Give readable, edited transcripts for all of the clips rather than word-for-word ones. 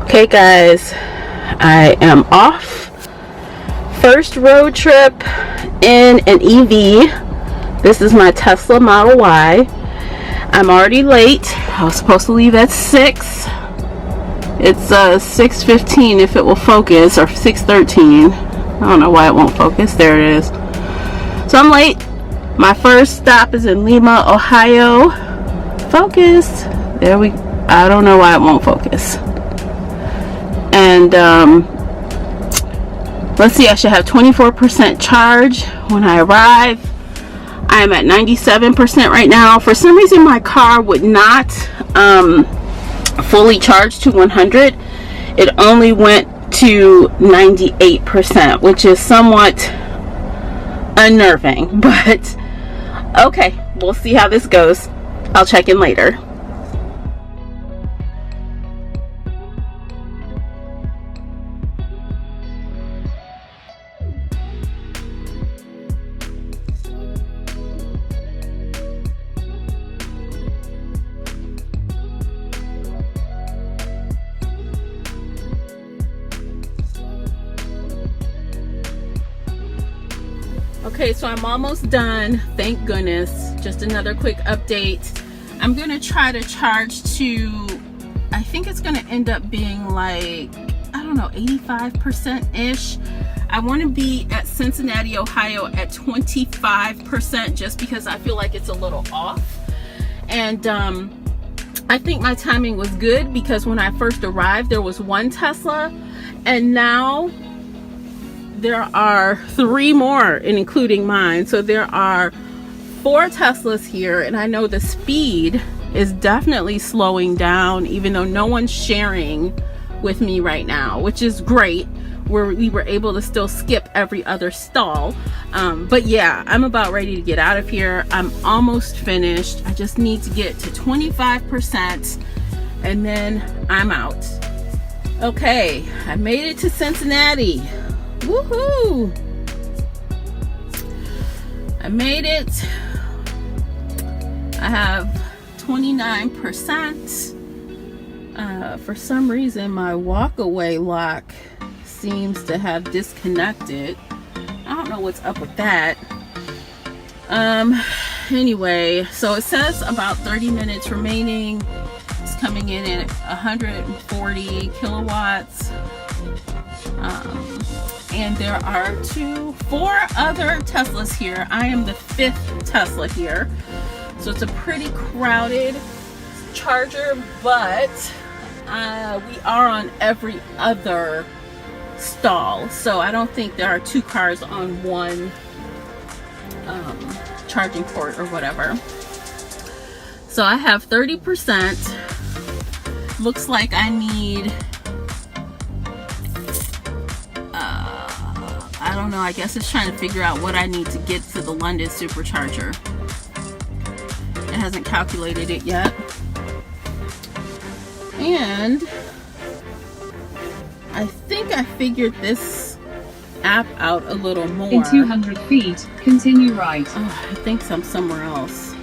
Okay guys, I am off. First road trip in an EV. This is my Tesla Model Y. I'm already late. I was supposed to leave at 6. It's 6:15 if it will focus, or 6:13. I don't know why it won't focus. There it is. So I'm late. My first stop is in Lima, Ohio. Focus. There we. I don't know why it won't focus. And let's see, I should have 24% charge when I arrive. I am at 97% right now. For some reason my car would not fully charge to 100. It only went to 98%, which is somewhat unnerving, but okay, we'll see how this goes. I'll check in later. Okay, so I'm almost done, thank goodness. Just another quick update. I'm gonna try to charge to, I think it's gonna end up being like, I don't know, 85%-ish. I wanna be at Cincinnati, Ohio at 25% just because I feel like it's a little off. And I think my timing was good because when I first arrived, there was one Tesla, and now there are 3 more, and including mine. So there are 4 Teslas here, and I know the speed is definitely slowing down, even though no one's sharing with me right now, which is great. We were able to still skip every other stall. But yeah, I'm about ready to get out of here. I'm almost finished. I just need to get to 25% and then I'm out. Okay, I made it to Cincinnati. Woohoo! I made it. I have 29%. For some reason, my walkaway lock seems to have disconnected. I don't know what's up with that. Anyway, so it says about 30 minutes remaining. It's coming in at 140 kilowatts. And there are 4 other Teslas here. I am the 5th Tesla here. So it's a pretty crowded charger, but we are on every other stall. So I don't think there are 2 cars on one charging port or whatever. So I have 30%. Looks like I need, I don't know, I guess it's trying to figure out what I need to get to the London supercharger. It hasn't calculated it yet. And I think I figured this app out a little more. In 200 feet, continue right. Oh, I think I'm somewhere else.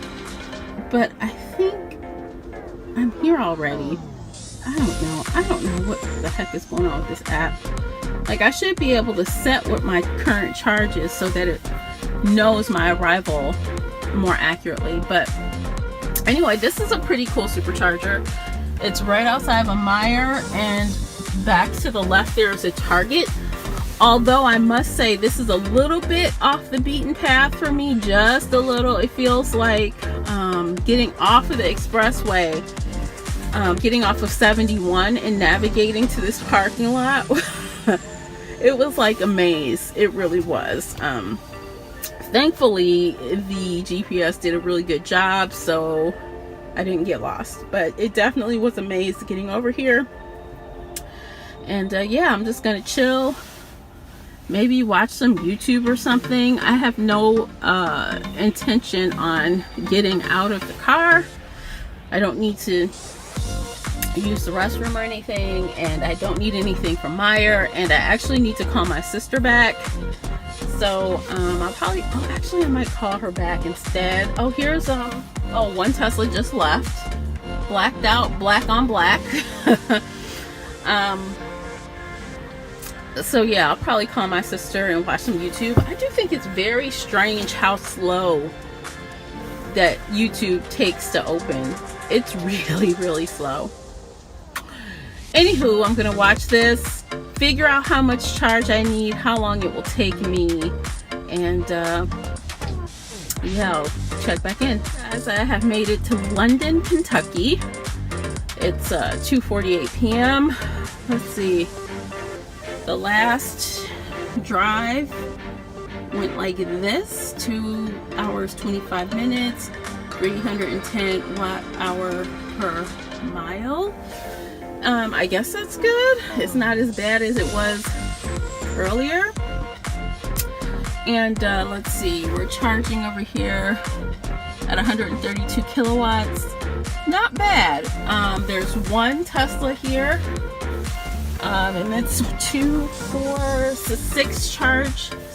But I think I'm here already. I don't know what the heck is going on with this app. Like, I should be able to set what my current charge is so that it knows my arrival more accurately. But anyway, this is a pretty cool supercharger. It's right outside of a Meijer, and back to the left there is a Target. Although I must say this is a little bit off the beaten path for me, just a little. It feels like getting off of the expressway, getting off of 71 and navigating to this parking lot. It was like a maze. It really was. Thankfully, the GPS did a really good job, so I didn't get lost. But it definitely was a maze getting over here. And yeah, I'm just gonna chill. Maybe watch some YouTube or something. I have no intention on getting out of the car. I don't need to use the restroom or anything, and I don't need anything from Meijer, and I actually need to call my sister back. So I'll probably, actually I might call her back instead. Oh, here's one Tesla just left, blacked out, black on black. So yeah, I'll probably call my sister and watch some YouTube. I do think it's very strange how slow that YouTube takes to open. It's really, really slow. Anywho, I'm gonna watch this, figure out how much charge I need, how long it will take me, and yeah, I'll check back in. Guys, I have made it to London, Kentucky. It's 2:48 p.m. Let's see. The last drive went like this: 2 hours 25 minutes, 310 watt-hour per mile. I guess that's good. It's not as bad as it was earlier. And let's see, we're charging over here at 132 kilowatts. Not bad. There's one Tesla here, and it's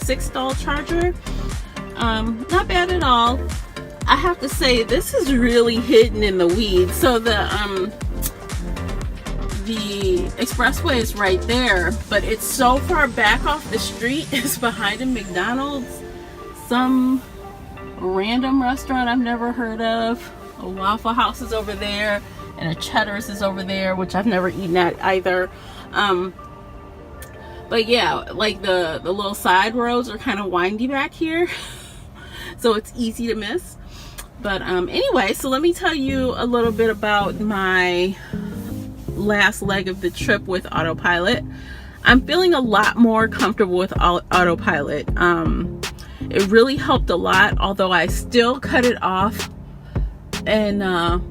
6 stall charger. Not bad at all. I have to say, this is really hidden in the weeds. So the expressway is right there, but it's so far back off the street. It's behind a McDonald's, some random restaurant I've never heard of. A Waffle House is over there, and a Cheddar's is over there, which I've never eaten at either. But yeah, like the little side roads are kind of windy back here, so it's easy to miss. But anyway, so let me tell you a little bit about my last leg of the trip with autopilot. I'm feeling a lot more comfortable with autopilot. It really helped a lot, although I still cut it off in a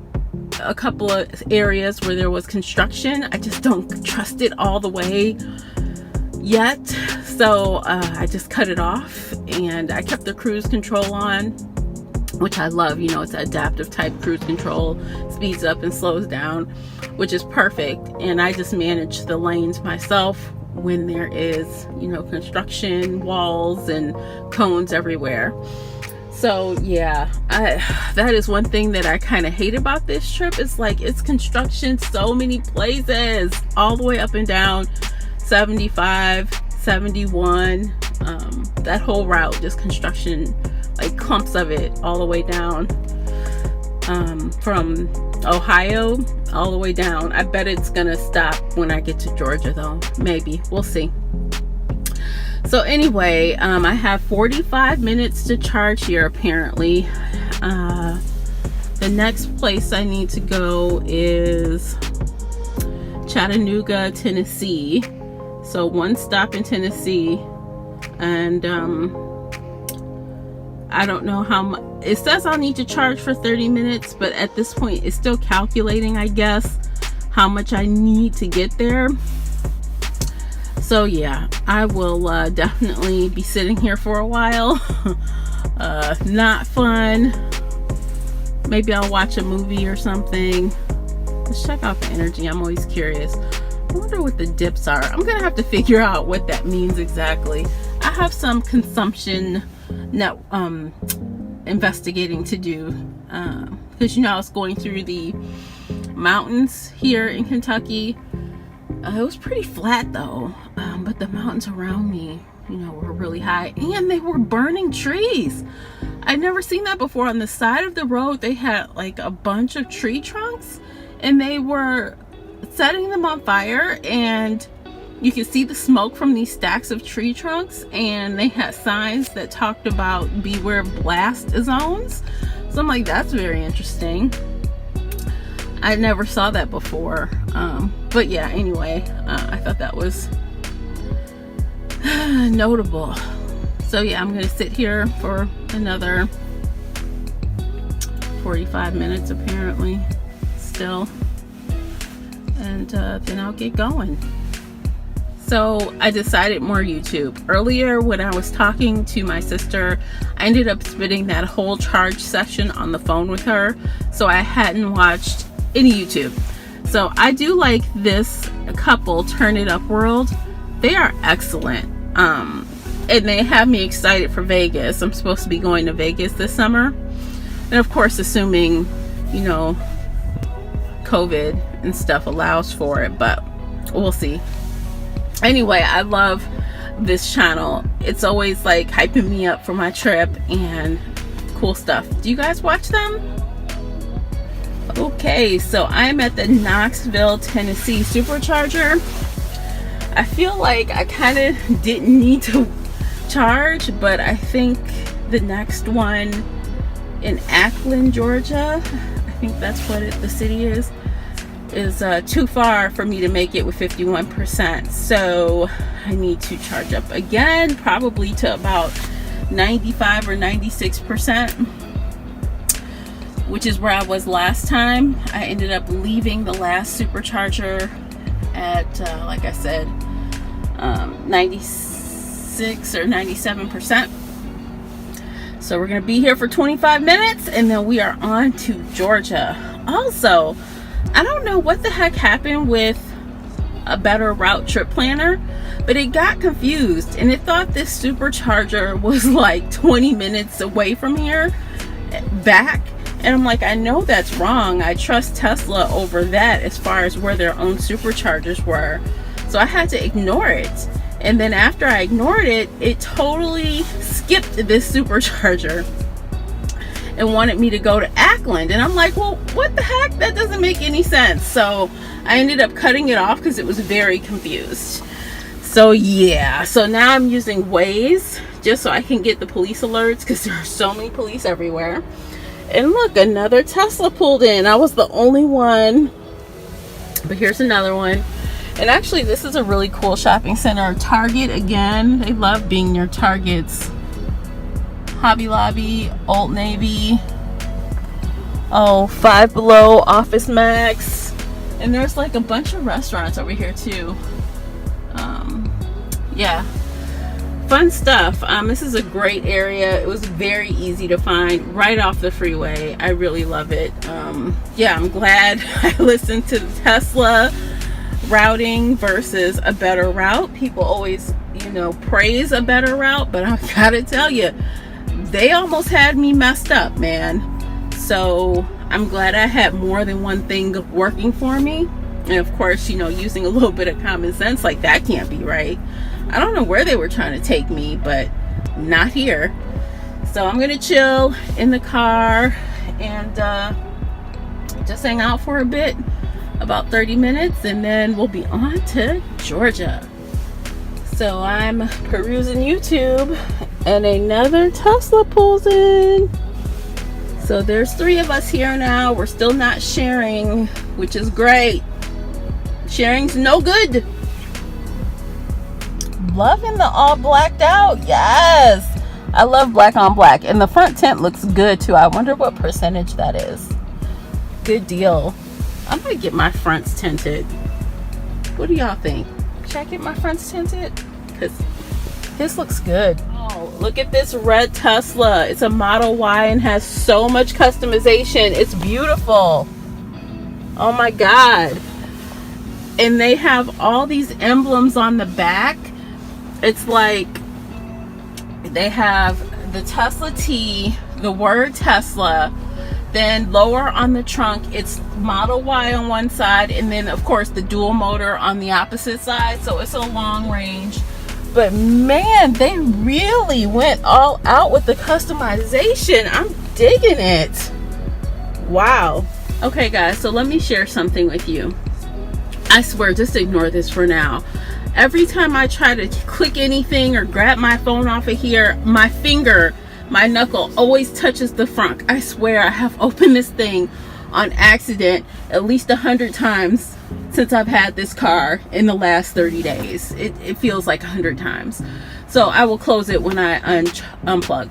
couple of areas where there was construction. I just don't trust it all the way yet, so I just cut it off, and I kept the cruise control on, which I love. You know, it's adaptive type cruise control, speeds up and slows down, which is perfect. And I just manage the lanes myself when there is, you know, construction, walls and cones everywhere. So yeah, that is one thing that I kind of hate about this trip. It's like, it's construction so many places, all the way up and down 75, 71, that whole route, just construction, like clumps of it all the way down, from Ohio all the way down. I bet it's gonna stop when I get to Georgia though. Maybe, we'll see. So anyway, I have 45 minutes to charge here apparently. The next place I need to go is Chattanooga, Tennessee. So one stop in Tennessee, and I don't know how much. It says I'll need to charge for 30 minutes, but at this point it's still calculating, I guess, how much I need to get there. So yeah, I will definitely be sitting here for a while. Not fun. Maybe I'll watch a movie or something. Let's check out the energy. I'm always curious. I wonder what the dips are. I'm gonna have to figure out what that means exactly. I have some consumption investigating to do, because you know, I was going through the mountains here in Kentucky. It was pretty flat though, but the mountains around me, you know, were really high, and they were burning trees. I'd never seen that before. On the side of the road, they had like a bunch of tree trunks, and they were setting them on fire, and you could see the smoke from these stacks of tree trunks, and they had signs that talked about beware blast zones. So I'm like, that's very interesting. I never saw that before. But yeah, anyway, I thought that was notable. So yeah, I'm gonna sit here for another 45 minutes apparently still, and then I'll get going. So I decided more YouTube. Earlier when I was talking to my sister, I ended up spending that whole charge session on the phone with her, so I hadn't watched any YouTube. So I do like this couple, Turn It Up World. They are excellent, and they have me excited for Vegas. I'm supposed to be going to Vegas this summer, and of course assuming, you know, COVID and stuff allows for it, but We'll see. Anyway, I love this channel. It's always like hyping me up for my trip and cool stuff. Do you guys watch them? Okay, so I'm at the Knoxville, Tennessee supercharger. I feel like I kind of didn't need to charge, but I think the next one in Ackland, Georgia, I think that's what the city is too far for me to make it with 51%. So I need to charge up again, probably to about 95 or 96%, which is where I was last time. I ended up leaving the last supercharger at, like I said, 96 or 97%. So we're gonna be here for 25 minutes and then we are on to Georgia. Also, I don't know what the heck happened with a Better Route trip planner, but it got confused and it thought this supercharger was like 20 minutes away from here back. And I'm like, I know that's wrong. I trust Tesla over that as far as where their own superchargers were. So I had to ignore it. And then after I ignored it, it totally skipped this supercharger and wanted me to go to Ackland. And I'm like, well, what the heck? That doesn't make any sense. So I ended up cutting it off because it was very confused. So yeah, so now I'm using Waze just so I can get the police alerts because there are so many police everywhere. And look, another Tesla pulled in. I was the only one, but here's another one. And actually, this is a really cool shopping center. Target, again, they love being near Targets. Hobby Lobby, Old Navy, oh, Five Below, Office Max. And there's like a bunch of restaurants over here too. Yeah, fun stuff. This is a great area. It was very easy to find right off the freeway. I really love it. Yeah, I'm glad I listened to the Tesla routing versus a Better Route. People always, you know, praise a Better Route, but I gotta tell you, they almost had me messed up, man. So I'm glad I had more than one thing working for me. And of course, you know, using a little bit of common sense, like that can't be right. I don't know where they were trying to take me, but not here. So I'm gonna chill in the car and just hang out for a bit, about 30 minutes, and then we'll be on to Georgia. So I'm perusing YouTube and another Tesla pulls in. So there's 3 of us here now. We're still not sharing, which is great. Sharing's no good. Loving the all blacked out. Yes, I love black on black, and the front tint looks good too. I wonder what percentage that is. Good deal. I'm gonna get my fronts tinted. What do y'all think? Should I get my fronts tinted? Because this looks good. Oh, look at this red Tesla. It's a Model Y and has so much customization. It's beautiful. Oh my God. And they have all these emblems on the back. It's like they have the Tesla T, the word Tesla, then lower on the trunk it's Model Y on one side, and then of course the dual motor on the opposite side. So it's a long range, but man, they really went all out with the customization. I'm digging it. Wow. Okay guys, so let me share something with you. I swear, just ignore this for now. Every time I try to click anything or grab my phone off of here, my finger, my knuckle always touches the front. I swear, I have opened this thing on accident at least 100 times since I've had this car in the last 30 days. It feels like 100 times. So I will close it when I unplug.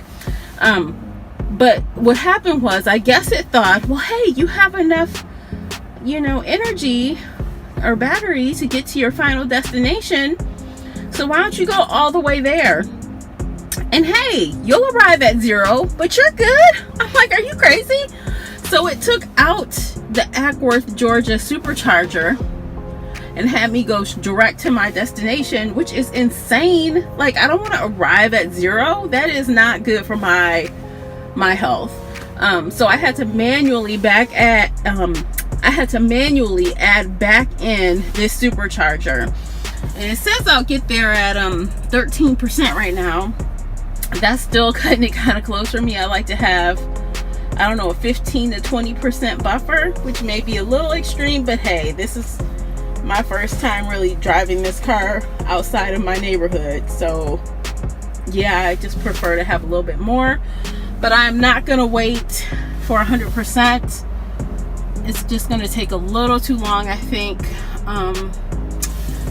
But what happened was, I guess it thought, well, hey, you have enough, you know, energy or battery to get to your final destination, so why don't you go all the way there, and hey, you'll arrive at 0, but you're good. I'm like, are you crazy? So it took out the Ackworth, Georgia supercharger and had me go direct to my destination, which is insane. Like, I don't want to arrive at 0. That is not good for my health. So I had to manually back at I had to manually add back in this supercharger. And it says I'll get there at 13% right now. That's still cutting it kind of close for me. I like to have, I don't know, a 15 to 20% buffer, which may be a little extreme, but hey, this is my first time really driving this car outside of my neighborhood. So yeah, I just prefer to have a little bit more, but I'm not gonna wait for 100%. It's just gonna take a little too long, I think.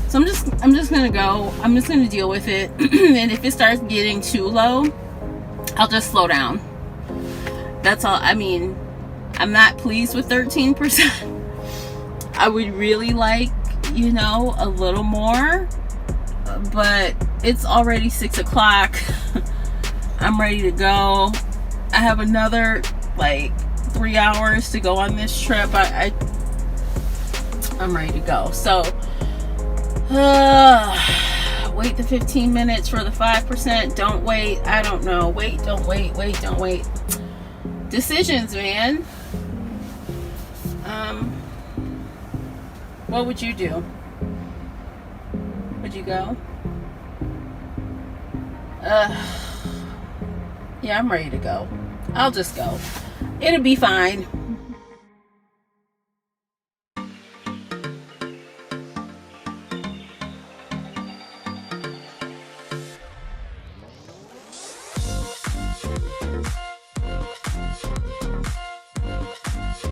So I'm just gonna go. I'm just gonna deal with it. And if it starts getting too low, I'll just slow down. That's all. I mean, I'm not pleased with 13%. I would really like, you know, a little more, but it's already 6 o'clock. I'm ready to go. I have another like 3 hours to go on this trip. I'm ready to go. So wait the 15 minutes for the 5%. Don't wait. I don't know. Wait, don't wait. Wait, don't wait. Decisions, man. What would you do? Would you go? Yeah, I'm ready to go. I'll just go. It'll be fine.